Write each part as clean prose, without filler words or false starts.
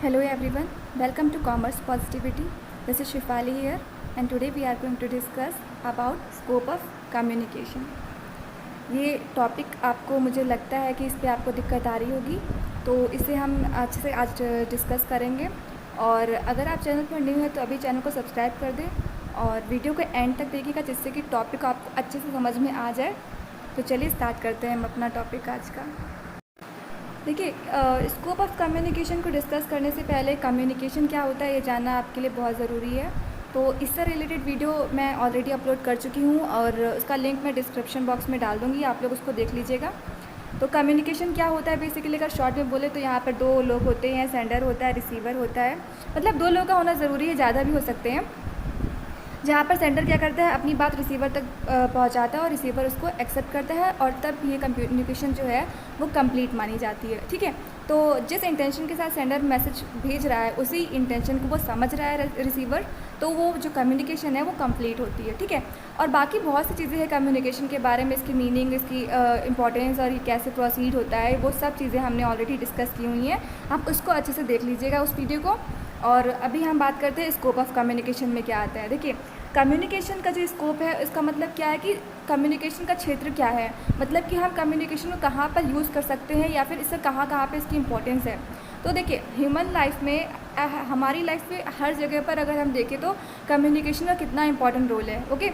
Hello everyone, welcome to Commerce Positivity. This is Shifali here and today we are going to discuss about scope of communication. ये topic आपको मुझे लगता है कि इस पे आपको दिक्कत आ रही होगी, तो इसे हम अच्छे से आज डिस्कस करेंगे। और अगर आप चैनल पर न्यू है तो अभी चैनल को सब्सक्राइब कर दें और वीडियो को एंड तक देखिएगा जिससे कि टॉपिक आपको अच्छे से समझ में आ जाए। तो चलिए स्टार्ट करते हैं हम अपना टॉपिक आज का। देखिए, स्कोप ऑफ कम्युनिकेशन को डिस्कस करने से पहले कम्युनिकेशन क्या होता है ये जानना आपके लिए बहुत ज़रूरी है। तो इससे रिलेटेड वीडियो मैं ऑलरेडी अपलोड कर चुकी हूँ और उसका लिंक मैं डिस्क्रिप्शन बॉक्स में डाल दूँगी, आप लोग उसको देख लीजिएगा। तो कम्युनिकेशन क्या होता है बेसिकली, अगर शॉर्ट में बोले तो यहाँ पर दो लोग होते हैं, सेंडर होता है, रिसीवर होता है। मतलब दो लोग का होना ज़रूरी है, ज़्यादा भी हो सकते हैं। जहाँ पर सेंडर क्या करता है, अपनी बात रिसीवर तक पहुँचाता है और रिसीवर उसको एक्सेप्ट करता है और तब ये कम्युनिकेशन जो है वो कंप्लीट मानी जाती है। ठीक है, तो जिस इंटेंशन के साथ सेंडर मैसेज भेज रहा है उसी इंटेंशन को वो समझ रहा है रिसीवर, तो वो जो कम्युनिकेशन है वो कंप्लीट होती है। ठीक है, और बाकी बहुत सी चीज़ें हैं कम्युनिकेशन के बारे में, इसकी मीनिंग, इसकी इंपॉर्टेंस और ये कैसे प्रोसीड होता है, वो सब चीज़ें हमने ऑलरेडी डिस्कस की हुई हैं। आप उसको अच्छे से देख लीजिएगा उस वीडियो को। और अभी हम बात करते हैं स्कोप ऑफ कम्युनिकेशन में क्या आता है। देखिए, कम्युनिकेशन का जो स्कोप है इसका मतलब क्या है कि कम्युनिकेशन का क्षेत्र क्या है, मतलब कि हम कम्युनिकेशन को कहाँ पर यूज़ कर सकते हैं या फिर इससे कहाँ कहाँ पे इसकी इंपॉर्टेंस है। तो देखिए, ह्यूमन लाइफ में हमारी लाइफ में हर जगह पर अगर हम देखें तो कम्युनिकेशन का कितना इंपॉर्टेंट रोल है। Okay,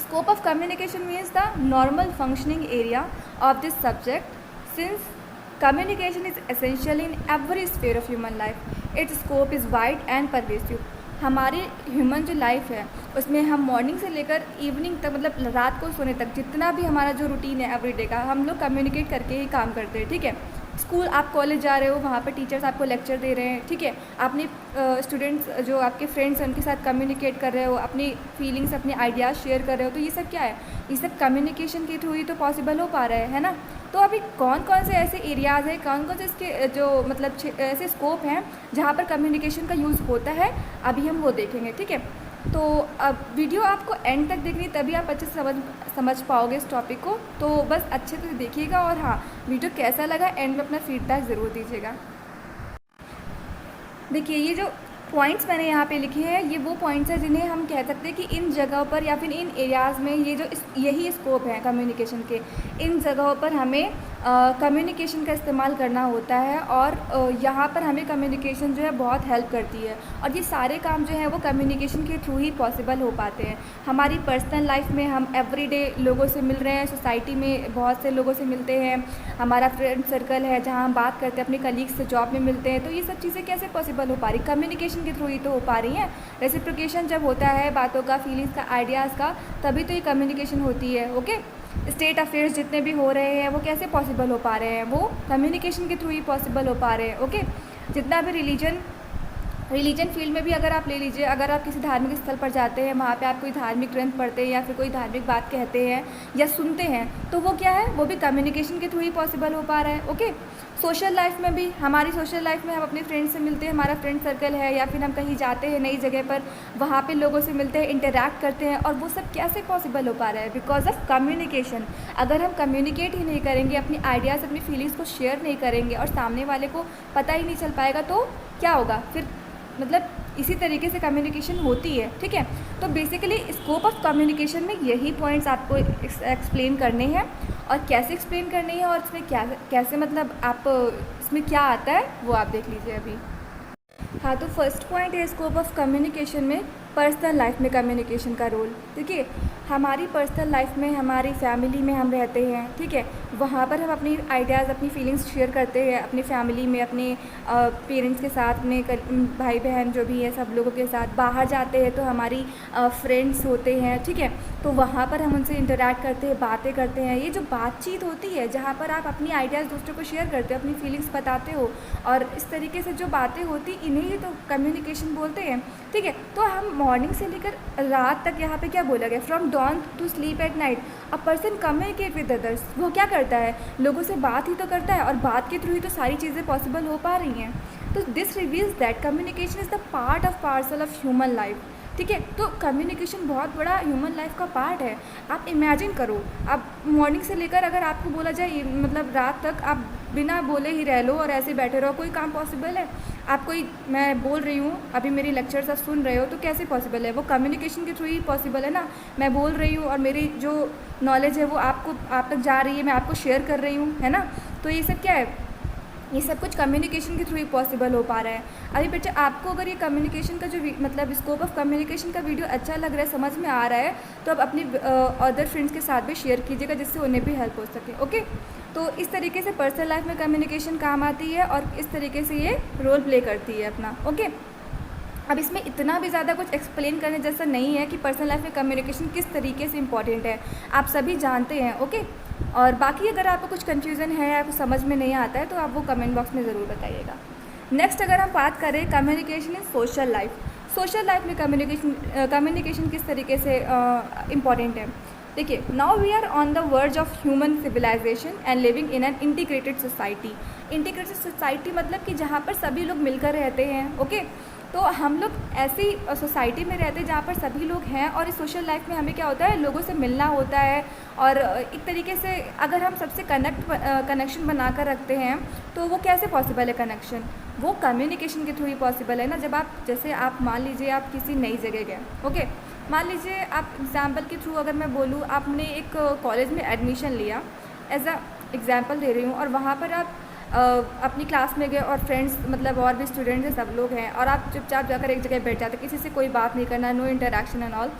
scope of communication means the normal functioning area of this subject since communication is essential in every sphere of human life. Its scope is wide and pervasive. हमारी human जो life है उसमें हम morning से लेकर evening तक, मतलब रात को सोने तक, जितना भी हमारा जो रूटीन है एवरीडे का, हम लोग कम्युनिकेट करके ही काम करते हैं। ठीक है, स्कूल, आप कॉलेज जा रहे हो, वहाँ पर टीचर्स आपको लेक्चर दे रहे हैं। ठीक है, अपने स्टूडेंट्स जो आपके फ्रेंड्स हैं उनके साथ कम्युनिकेट कर रहे हो, अपनी फीलिंग्स, अपने आइडियाज़ शेयर कर रहे हो। तो ये सब क्या है, ये सब कम्युनिकेशन के थ्रू ही तो पॉसिबल हो पा रहा है ना। तो अभी कौन कौन से ऐसे एरियाज़ हैं, कौन कौन से इसके जो मतलब ऐसे स्कोप हैं जहाँ पर कम्युनिकेशन का यूज़ होता है, अभी हम वो देखेंगे। ठीक है, तो अब वीडियो आपको एंड तक देखनी, तभी आप अच्छे से समझ पाओगे इस टॉपिक को। तो बस अच्छे से देखिएगा और हाँ, वीडियो कैसा लगा एंड में अपना फीडबैक ज़रूर दीजिएगा। देखिए, ये जो पॉइंट्स मैंने यहाँ पे लिखे हैं ये वो पॉइंट्स हैं जिन्हें हम कह सकते हैं कि इन जगहों पर या फिर इन एरियाज़ में ये जो यही स्कोप है कम्युनिकेशन के, इन जगहों पर हमें कम्युनिकेशन का इस्तेमाल करना होता है और यहाँ पर हमें कम्युनिकेशन जो है बहुत हेल्प करती है। और ये सारे काम जो हैं वो कम्युनिकेशन के थ्रू ही पॉसिबल हो पाते हैं। हमारी पर्सनल लाइफ में हम एवरीडे लोगों से मिल रहे हैं, सोसाइटी में बहुत से लोगों से मिलते हैं, हमारा फ्रेंड सर्कल है जहाँ हम बात करते हैं, अपने कलीग्स से जॉब में मिलते हैं। तो ये सब चीज़ें कैसे पॉसिबल हो पा रही, कम्युनिकेशन के थ्रू ही तो हो पा रही हैं। रेसिप्रोकेशन जब होता है बातों का, फीलिंग्स का, आइडियाज़ का, तभी तो ये कम्युनिकेशन होती है। ओके, स्टेट अफेयर्स जितने भी हो रहे हैं वो कैसे पॉसिबल हो पा रहे हैं, वो कम्युनिकेशन के थ्रू ही पॉसिबल हो पा रहे हैं। ओके, जितना भी रिलीजन फील्ड में भी अगर आप ले लीजिए, अगर आप किसी धार्मिक स्थल पर जाते हैं, वहाँ पे आप कोई धार्मिक ग्रंथ पढ़ते हैं या फिर कोई धार्मिक बात कहते हैं या सुनते हैं, तो वो क्या है, वो भी कम्युनिकेशन के थ्रू ही पॉसिबल हो पा रहा है। ओके, सोशल लाइफ में भी, हमारी सोशल लाइफ में हम अपने फ्रेंड्स से मिलते हैं, हमारा फ्रेंड सर्कल है, या फिर हम कहीं जाते हैं नई जगह पर, वहाँ पे लोगों से मिलते हैं, इंटरैक्ट करते हैं, और वो सब कैसे पॉसिबल हो पा रहा है, बिकॉज ऑफ कम्युनिकेशन। अगर हम कम्युनिकेट ही नहीं करेंगे, अपनी आइडियाज़, अपनी फीलिंग्स को शेयर नहीं करेंगे और सामने वाले को पता ही नहीं चल पाएगा, तो क्या होगा फिर, मतलब इसी तरीके से कम्युनिकेशन होती है। ठीक है, तो बेसिकली स्कोप ऑफ कम्युनिकेशन में यही पॉइंट्स आपको एक्सप्लेन करने हैं और कैसे एक्सप्लेन करनी है और इसमें क्या कैसे, मतलब आप इसमें क्या आता है वो आप देख लीजिए अभी। हाँ, तो फर्स्ट पॉइंट है स्कोप ऑफ कम्युनिकेशन में पर्सनल लाइफ में कम्युनिकेशन का रोल। देखिए, हमारी पर्सनल लाइफ में, हमारी फैमिली में हम रहते हैं। ठीक है, वहाँ पर हम अपनी आइडियाज़, अपनी फीलिंग्स शेयर करते हैं अपनी फैमिली में, अपने पेरेंट्स के साथ, अपने भाई बहन जो भी है सब लोगों के साथ। बाहर जाते हैं तो हमारी फ्रेंड्स होते हैं। ठीक है, तो वहाँ पर हम उनसे इंटरैक्ट करते हैं, बातें करते हैं। ये जो बातचीत होती है जहाँ पर आप अपनी आइडियाज़ दूसरों को शेयर करते हो, अपनी फीलिंग्स बताते हो, और इस तरीके से जो बातें होती, इन्हें ही तो कम्युनिकेशन बोलते हैं। ठीक है, तो हम मॉर्निंग से लेकर रात तक, यहाँ पे क्या बोला गया, from dawn to sleep at night a person communicate with others. वो क्या करता है, लोगों से बात ही तो करता है और बात के थ्रू ही तो सारी चीज़ें पॉसिबल हो पा रही हैं। तो this reveals that communication is the part of parcel of human life. ठीक है। तो कम्युनिकेशन बहुत बड़ा ह्यूमन लाइफ का पार्ट है। आप इमेजिन करो, आप मॉर्निंग से लेकर अगर आपको बोला जाए मतलब रात तक आप बिना बोले ही रह लो और ऐसे बैठे रहो, कोई काम पॉसिबल है? आप कोई, मैं बोल रही हूँ अभी मेरी लेक्चर्स आप सुन रहे हो, तो कैसे पॉसिबल है? वो कम्युनिकेशन के थ्रू ही पॉसिबल है ना। मैं बोल रही हूँ और मेरी जो नॉलेज है वो आप तक जा रही है, मैं आपको शेयर कर रही हूँ, है ना। तो ये सब क्या है? ये सब कुछ कम्युनिकेशन के थ्रू ही पॉसिबल हो पा रहा है। अभी बच्चे, आपको अगर ये कम्युनिकेशन का जो मतलब स्कोप ऑफ कम्युनिकेशन का वीडियो अच्छा लग रहा है, समझ में आ रहा है, तो आप अपनी अदर फ्रेंड्स के साथ भी शेयर कीजिएगा, जिससे उन्हें भी हेल्प हो सके। ओके, तो इस तरीके से पर्सनल लाइफ में कम्युनिकेशन काम आती है और इस तरीके से ये रोल प्ले करती है अपना। ओके, अब इसमें इतना भी ज़्यादा कुछ एक्सप्लेन करने जैसा नहीं है कि पर्सनल लाइफ में कम्युनिकेशन किस तरीके से इंपॉर्टेंट है, आप सभी जानते हैं। ओके, और बाकी अगर आपको कुछ कन्फ्यूज़न है या कुछ समझ में नहीं आता है तो आप वो कमेंट बॉक्स में ज़रूर बताइएगा। नेक्स्ट, अगर हम बात करें कम्युनिकेशन इन सोशल लाइफ में कम्युनिकेशन किस तरीके से इम्पॉर्टेंट है। देखिए, now we are on the verge of human civilisation and living in an integrated society. Integrated society मतलब कि जहाँ पर सभी लोग मिलकर रहते हैं। ओके, तो हम लोग ऐसी सोसाइटी में रहते हैं जहाँ पर सभी लोग हैं, और इस सोशल लाइफ में हमें क्या होता है, लोगों से मिलना होता है। और एक तरीके से अगर हम सबसे कनेक्शन बना कर रखते हैं, तो वो कैसे पॉसिबल है कनेक्शन? वो कम्युनिकेशन के थ्रू ही पॉसिबल है ना। जब आप, जैसे आप मान लीजिए आप किसी नई जगह गए, ओके, मान लीजिए आप एग्ज़ाम्पल के थ्रू अगर मैं बोलूँ, आपने एक कॉलेज में एडमिशन लिया, एज अ एग्ज़ाम्पल दे रही हूँ, और वहाँ पर आप अपनी क्लास में गए और फ्रेंड्स मतलब और भी स्टूडेंट्स हैं, सब लोग हैं, और आप चुपचाप जाकर एक जगह बैठ जाते, किसी से कोई बात नहीं करना, नो इंटरेक्शन एंड ऑल।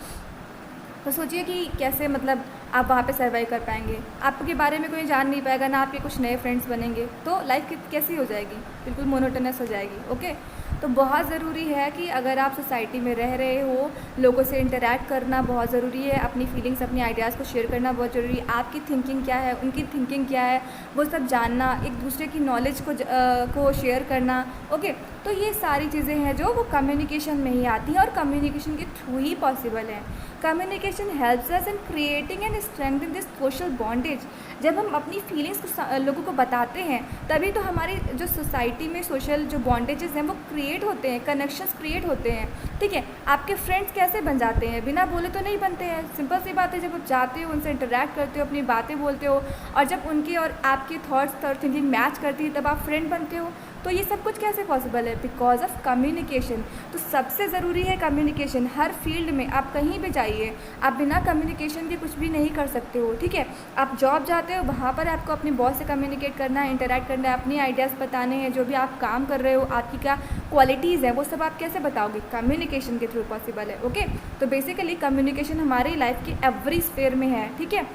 तो सोचिए कि कैसे मतलब आप वहाँ पे सर्वाइव कर पाएंगे। आपके बारे में कोई जान नहीं पाएगा ना, आपके कुछ नए फ्रेंड्स बनेंगे, तो लाइफ कैसी हो जाएगी? बिल्कुल मोनोटोनस हो जाएगी। ओके, तो बहुत ज़रूरी है कि अगर आप सोसाइटी में रह रहे हो, लोगों से इंटरैक्ट करना बहुत ज़रूरी है, अपनी फीलिंग्स, अपनी आइडियाज़ को शेयर करना बहुत ज़रूरी है। आपकी थिंकिंग क्या है, उनकी थिंकिंग क्या है, वो सब जानना, एक दूसरे की नॉलेज को शेयर करना। ओके, तो ये सारी चीज़ें हैं जो वो कम्युनिकेशन में ही आती हैं और कम्युनिकेशन के थ्रू ही पॉसिबल है। Communication helps us in creating and strengthening this social bondage. जब हम अपनी फीलिंग्स को लोगों को बताते हैं, तभी तो हमारी जो सोसाइटी में सोशल जो बॉन्डेजेस हैं वो क्रिएट होते हैं, कनेक्शंस क्रिएट होते हैं। ठीक है, आपके फ्रेंड्स कैसे बन जाते हैं? बिना बोले तो नहीं बनते हैं। सिंपल सी बात है, जब आप जाते हो, उनसे इंटरेक्ट करते हो, अपनी बातें बोलते हो, और जब उनकी और आपकी थॉट्स और थिंकिंग मैच करती है, तब आप फ्रेंड बनते हो। तो ये सब कुछ कैसे पॉसिबल है? Because of communication. तो सबसे ज़रूरी है कम्युनिकेशन। हर फील्ड में आप कहीं भी जाइए, आप बिना कम्युनिकेशन के कुछ भी नहीं कर सकते हो। ठीक है, आप जॉब जाते हो, वहाँ पर आपको अपने बॉस से कम्युनिकेट करना है, इंटरैक्ट करना है, अपनी आइडियाज़ बताने हैं, जो भी आप काम कर रहे हो, आपकी क्या क्वालिटीज़ हैं, वो सब आप कैसे बताओगे? कम्युनिकेशन के थ्रू पॉसिबल है। ओके, तो बेसिकली कम्युनिकेशन हमारी लाइफ की एवरी स्फेयर में है। ठीक है,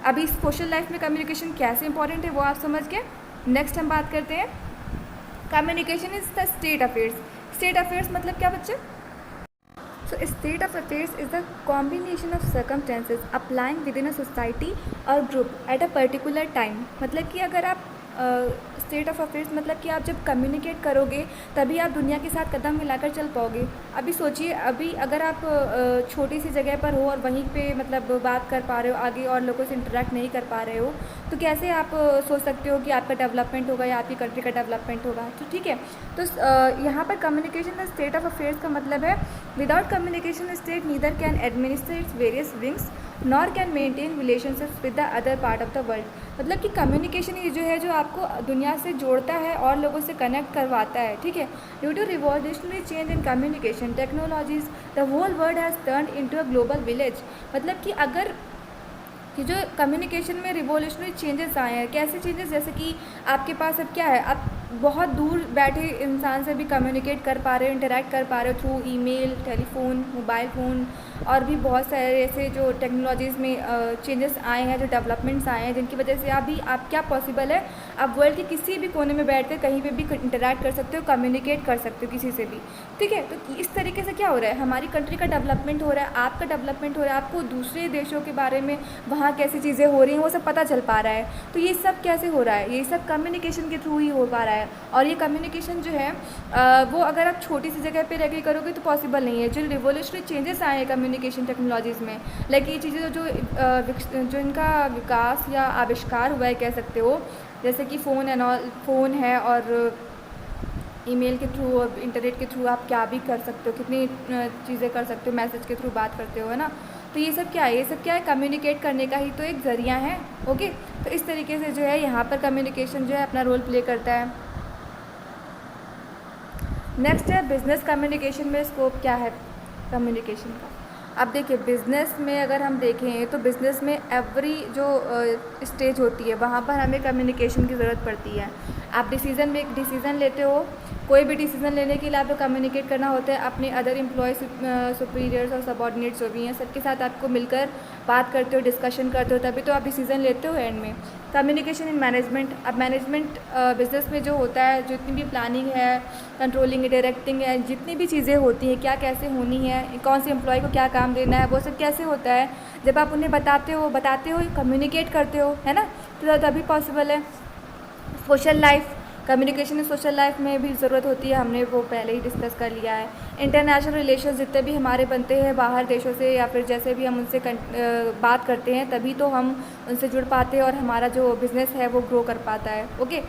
अभी सोशल लाइफ में कम्युनिकेशन कैसे इंपॉर्टेंट है वो आप समझ गए। नेक्स्ट हम बात करते हैं, communication is the state affairs. State affairs मतलब क्या बच्चे? So state of affairs is the combination of circumstances applying within a society और group at a particular time. मतलब कि अगर आप स्टेट ऑफ अफेयर्स मतलब कि आप जब कम्युनिकेट करोगे तभी आप दुनिया के साथ कदम मिलाकर चल पाओगे। अभी सोचिए, अभी अगर आप छोटी सी जगह पर हो और वहीं पे मतलब बात कर पा रहे हो आगे, और लोगों से इंटरेक्ट नहीं कर पा रहे हो, तो कैसे आप सोच सकते हो कि आपका डेवलपमेंट होगा या आपकी कंट्री का डेवलपमेंट होगा? तो ठीक है, तो यहाँ पर communication the state of affairs का मतलब है without communication state neither can administrate its various wings nor can maintain relationships with the other part of the world. मतलब कि कम्युनिकेशन ये जो है, जो आपको दुनिया से जोड़ता है और लोगों से कनेक्ट करवाता है। ठीक है, due to revolutionary change in communication technologies the whole world has turn into a global village. मतलब कि अगर कि जो कम्युनिकेशन में रिवॉल्यूशनरी चेंजेस आए हैं, कैसे चेंजेस? जैसे कि आपके पास अब क्या है, आप बहुत दूर बैठे इंसान से भी कम्युनिकेट कर पा रहे हो, इंटरैक्ट कर पा रहे हो through email, telephone, mobile phone, और भी बहुत सारे ऐसे जो टेक्नोलॉजीज़ में चेंजेस आए हैं, जो डेवलपमेंट्स आए हैं, जिनकी वजह से अभी आप क्या पॉसिबल है, आप वर्ल्ड के किसी भी कोने में बैठ कर कहीं पे भी इंटरैक्ट कर सकते हो, कम्युनिकेट कर सकते हो किसी से भी। ठीक है, तो इस तरीके से क्या हो रहा है, हमारी कंट्री का डेवलपमेंट हो रहा है, आपका डेवलपमेंट हो रहा है, आपको दूसरे देशों के बारे में वहाँ कैसी चीज़ें हो रही हैं वो सब पता चल पा रहा है। तो ये सब कैसे हो रहा है? ये सब कम्युनिकेशन के थ्रू ही हो पा रहा है। और ये कम्युनिकेशन जो है वो अगर आप छोटी सी जगह पे रह के करोगे तो पॉसिबल नहीं है। जो रिवोल्यूशनरी चेंजेस आए हैं कम्युनिकेशन टेक्नोलॉजीज़ में, लाइक ये चीज़ें जो इनका विकास या आविष्कार हुआ है कह सकते हो, जैसे कि फ़ोन है और ईमेल के थ्रू और इंटरनेट के थ्रू आप क्या भी कर सकते हो, कितनी चीज़ें कर सकते हो, मैसेज के थ्रू बात करते हो, है ना। तो ये सब क्या है, ये सब क्या है, कम्युनिकेट करने का ही तो एक ज़रिया है। ओके, तो इस तरीके से जो है यहाँ पर कम्युनिकेशन जो है अपना रोल प्ले करता है। नेक्स्ट है बिज़नेस कम्युनिकेशन में स्कोप क्या है कम्युनिकेशन का। अब देखिए बिज़नेस में अगर हम देखें तो बिज़नेस में एवरी जो स्टेज होती है वहाँ पर हमें कम्युनिकेशन की ज़रूरत पड़ती है। आप डिसीज़न लेते हो, कोई भी डिसीज़न लेने के लिए आपको कम्युनिकेट करना होता है अपने अदर एम्प्लॉयज़, सुपीरियर्स और सबऑर्डिनेट्स जो भी हैं सबके साथ आपको मिलकर बात करते हो, डिस्कशन करते हो, तभी तो आप डिसीज़न लेते हो एंड में। कम्युनिकेशन इन मैनेजमेंट, अब मैनेजमेंट बिज़नेस में जो होता है, जितनी भी प्लानिंग है, कंट्रोलिंग है, डायरेक्टिंग है, जितनी भी चीज़ें होती हैं, क्या कैसे होनी है, कौन से एम्प्लॉय को क्या काम देना है, वो सब कैसे होता है, जब आप उन्हें बताते हो, कम्युनिकेट करते हो, है ना, तो तभी पॉसिबल है। Social life, communication in social life में भी ज़रूरत होती है, हमने वो पहले ही डिस्कस कर लिया है। इंटरनेशनल रिलेशन जितने भी हमारे बनते हैं बाहर देशों से, या फिर जैसे भी हम उनसे बात करते हैं तभी तो हम उनसे जुड़ पाते हैं और हमारा जो बिज़नेस है वो ग्रो कर पाता है। Okay,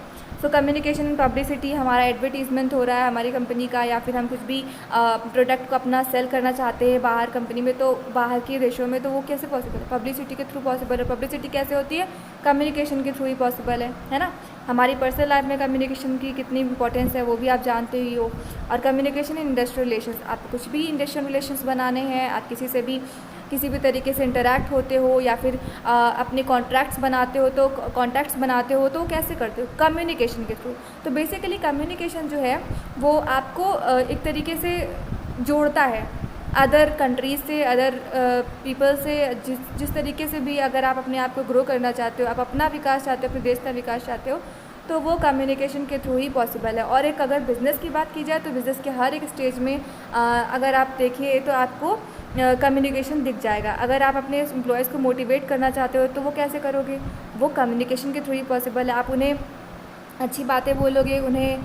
so communication in publicity, हमारा एडवर्टीज़मेंट हो रहा है हमारी कंपनी का, या फिर हम कुछ भी प्रोडक्ट को अपना सेल करना चाहते हैं बाहर कंपनी में, तो बाहर के देशों में, तो वो कैसे पॉसिबल है, पब्लिसिटी के थ्रू पॉसिबल है। पब्लिसिटी कैसे होती है, कम्युनिकेशन के थ्रू ही पॉसिबल है ना। हमारी पर्सनल लाइफ में कम्युनिकेशन की कितनी इंपॉर्टेंस है वो भी आप जानते ही हो। और कम्युनिकेशन इन इंडस्ट्रियल रिलेशंस, आप कुछ भी इंडस्ट्रियल रिलेशंस बनाने हैं, आप किसी से भी किसी भी तरीके से इंटरैक्ट होते हो, या फिर अपने कॉन्ट्रैक्ट्स बनाते हो, तो कैसे करते हो, कम्युनिकेशन के थ्रू। तो बेसिकली कम्युनिकेशन जो है वो आपको एक तरीके से जोड़ता है अदर कंट्रीज़ से, अदर पीपल से, जिस तरीके से भी अगर आप अपने आप को ग्रो करना चाहते हो, आप अपना विकास चाहते हो, अपने देश का विकास चाहते हो, तो वो कम्युनिकेशन के थ्रू ही पॉसिबल है। और एक अगर बिज़नेस की बात की जाए तो बिज़नेस के हर एक स्टेज में अगर आप देखिए तो आपको कम्युनिकेशन दिख जाएगा। अगर आप अपने एम्प्लॉयज़ को मोटिवेट करना चाहते हो तो वो कैसे करोगे, वो कम्युनिकेशन के थ्रू ही पॉसिबल है। आप उन्हें अच्छी बातें बोलोगे, उन्हें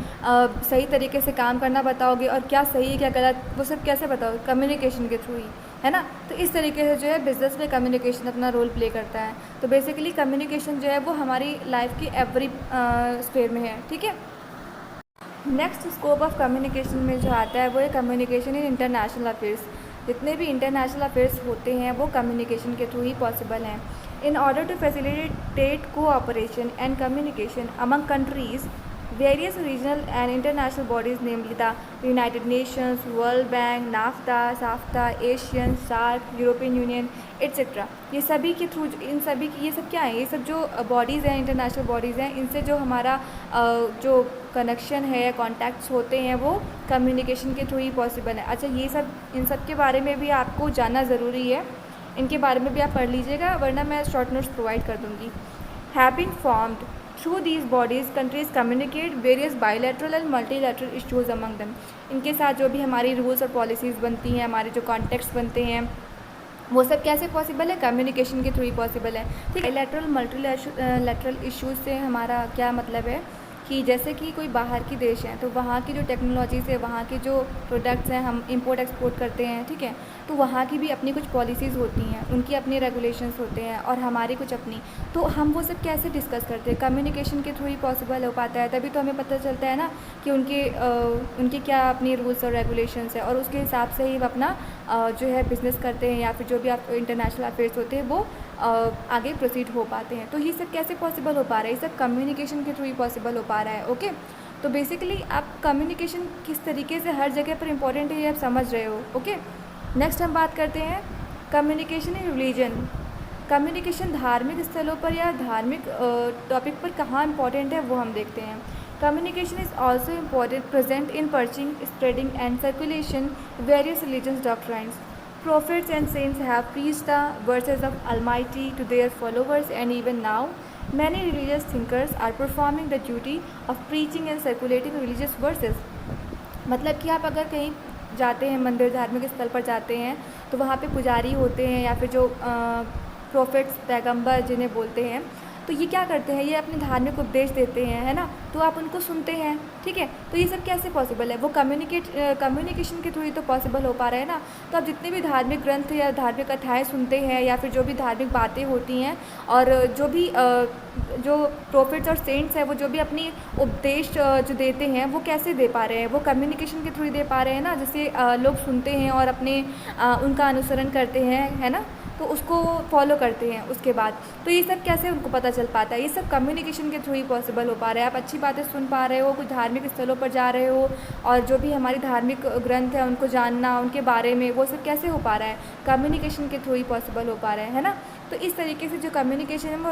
सही तरीके से काम करना बताओगे, और क्या सही है क्या गलत वो सब कैसे बताओगे, कम्युनिकेशन के थ्रू ही, है ना। तो इस तरीके से जो है बिज़नेस में कम्युनिकेशन अपना रोल प्ले करता है। तो बेसिकली कम्युनिकेशन जो है वो हमारी लाइफ की एवरी स्फेयर में है, ठीक है। नेक्स्ट स्कोप ऑफ कम्युनिकेशन में जो आता है वो है कम्युनिकेशन इन इंटरनेशनल अफेयर्स। जितने भी इंटरनेशनल अफेयर्स होते हैं वो कम्युनिकेशन के थ्रू ही पॉसिबल हैं। In order to facilitate cooperation and communication among countries, various regional and international bodies, namely the United Nations, World Bank, NAFTA, SAFTA, ASEAN, SAARC, European Union, etc. ये सभी के through, इन सभी की, ये सब क्या है, ये सब जो बॉडीज़ हैं, इंटरनेशनल बॉडीज़ हैं, इनसे जो हमारा जो कनेक्शन है, कॉन्टैक्ट्स होते हैं, वो कम्युनिकेशन के थ्रू ही पॉसिबल है। अच्छा, ये सब, इन सब के बारे में भी आपको जानना ज़रूरी है, इनके बारे में भी आप पढ़ लीजिएगा, वरना मैं शॉर्ट नोट्स प्रोवाइड कर दूँगी। Have been formed through these bodies, countries communicate various bilateral and multilateral issues among them. इनके साथ जो भी हमारी रूल्स और पॉलिसीज़ बनती हैं, हमारे जो कॉन्टेक्ट्स बनते हैं, वो सब कैसे पॉसिबल है, कम्युनिकेशन के थ्रू ही पॉसिबल है, ठीक है। बाईलैटरल मल्टीलैटरल इश्यूज़ से हमारा क्या मतलब है कि जैसे कि कोई बाहर की देश है तो वहाँ की जो टेक्नोलॉजीज़ है, वहाँ के जो प्रोडक्ट्स हैं, हम इंपोर्ट एक्सपोर्ट करते हैं, ठीक है, तो वहाँ की भी अपनी कुछ पॉलिसीज़ होती हैं, उनकी अपने रेगुलेशंस होते हैं और हमारी कुछ अपनी। तो हम वो सब कैसे डिस्कस करते हैं, कम्युनिकेशन के थ्रू ही पॉसिबल हो पाता है। तभी तो हमें पता चलता है ना कि उनके क्या अपनी रूल्स और रेगुलेशंस है, और उसके हिसाब से ही वो अपना जो है बिज़नेस करते हैं, या फिर जो भी आप इंटरनेशनल अफेयर्स होते हैं वो आगे प्रोसीड हो पाते हैं। तो ये सब कैसे पॉसिबल हो पा रहा है, ये सब कम्युनिकेशन के थ्रू ही पॉसिबल हो पा रहा है। ओके, तो बेसिकली आप कम्युनिकेशन किस तरीके से हर जगह पर इम्पॉर्टेंट है ये आप समझ रहे हो। ओके, नेक्स्ट हम बात करते हैं कम्युनिकेशन इन रिलीजन। कम्युनिकेशन धार्मिक स्थलों पर या धार्मिक टॉपिक पर कहाँ इम्पॉर्टेंट है वो हम देखते हैं। Communication is also important present in preaching, spreading and circulation various religious doctrines. Prophets and saints have preached the verses of Almighty to their followers, and even now many religious thinkers are performing the duty of preaching and circulating religious verses. मतलब कि आप अगर कहीं जाते हैं, मंदिर धार्मिक स्थल पर जाते हैं, तो वहाँ पे पुजारी होते हैं, या फिर जो प्रोफेट्स पैगंबर जिन्हें बोलते हैं, तो ये क्या करते हैं, ये अपने धार्मिक उपदेश देते हैं, है ना, तो आप उनको सुनते हैं, ठीक है। तो ये सब कैसे पॉसिबल है, वो कम्युनिकेशन के थ्रू ही तो पॉसिबल हो पा रहा है ना। तो आप जितने भी धार्मिक ग्रंथ या धार्मिक कथाएँ सुनते हैं या फिर जो भी धार्मिक बातें होती हैं और जो भी जो प्रोफेट्स और सेंट्स हैं वो जो भी अपनी उपदेश जो देते हैं वो कैसे दे पा रहे हैं, वो कम्युनिकेशन के थ्रू ही दे पा रहे हैं ना। जैसे लोग सुनते हैं और अपने उनका अनुसरण करते हैं, है ना, तो उसको फॉलो करते हैं उसके बाद। तो ये सब कैसे उनको पता चल पाता है, ये सब कम्युनिकेशन के थ्रू ही पॉसिबल हो पा रहा है। आप अच्छी बातें सुन पा रहे हो, कुछ धार्मिक स्थलों पर जा रहे हो और जो भी हमारी धार्मिक ग्रंथ है उनको जानना, उनके बारे में, वो सब कैसे हो पा रहा है, कम्युनिकेशन के थ्रू ही पॉसिबल हो पा रहा है ना। तो इस तरीके से जो कम्युनिकेशन है वो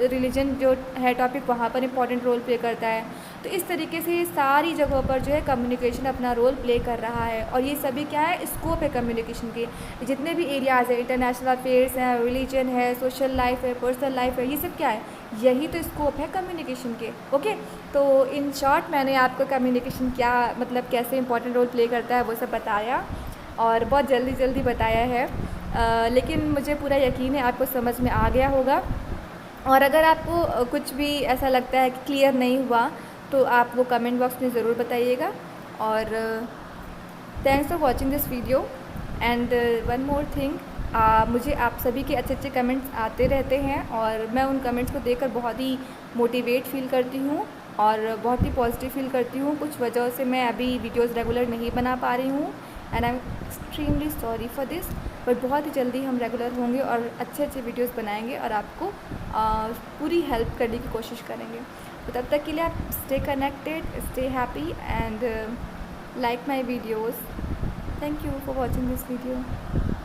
रिलीजन जो है टॉपिक वहाँ पर इंपॉर्टेंट रोल प्ले करता है। तो इस तरीके से सारी जगहों पर जो है कम्युनिकेशन अपना रोल प्ले कर रहा है। और ये सभी क्या है, स्कोप है कम्युनिकेशन के। जितने भी एरियाज़ है, इंटरनेशनल अफेयर्स हैं, रिलीजन है, सोशल लाइफ है, पर्सनल लाइफ है, ये सब क्या है, यही तो स्कोप है कम्युनिकेशन के। ओके, तो इन शॉर्ट मैंने आपको कम्युनिकेशन क्या मतलब कैसे इंपॉर्टेंट रोल प्ले करता है वो सब बताया और बहुत जल्दी बताया है। लेकिन मुझे पूरा यकीन है आपको समझ में आ गया होगा। और अगर आपको कुछ भी ऐसा लगता है कि क्लियर नहीं हुआ तो आप वो कमेंट बॉक्स में ज़रूर बताइएगा। और thanks for watching this video. And one more thing, मुझे आप सभी के अच्छे कमेंट्स आते रहते हैं और मैं उन कमेंट्स को देखकर बहुत ही मोटिवेट फील करती हूँ और बहुत ही पॉजिटिव फील करती हूँ। कुछ वजह से मैं अभी वीडियोस रेगुलर नहीं बना पा रही हूँ and I am extremely sorry for this. But बहुत ही जल्दी हम रेगुलर होंगे और अच्छे वीडियोस बनाएंगे और आपको पूरी हेल्प करने की कोशिश करेंगे। तो तब तक के लिए आप stay connected, stay happy and like my videos. Thank you for watching this video.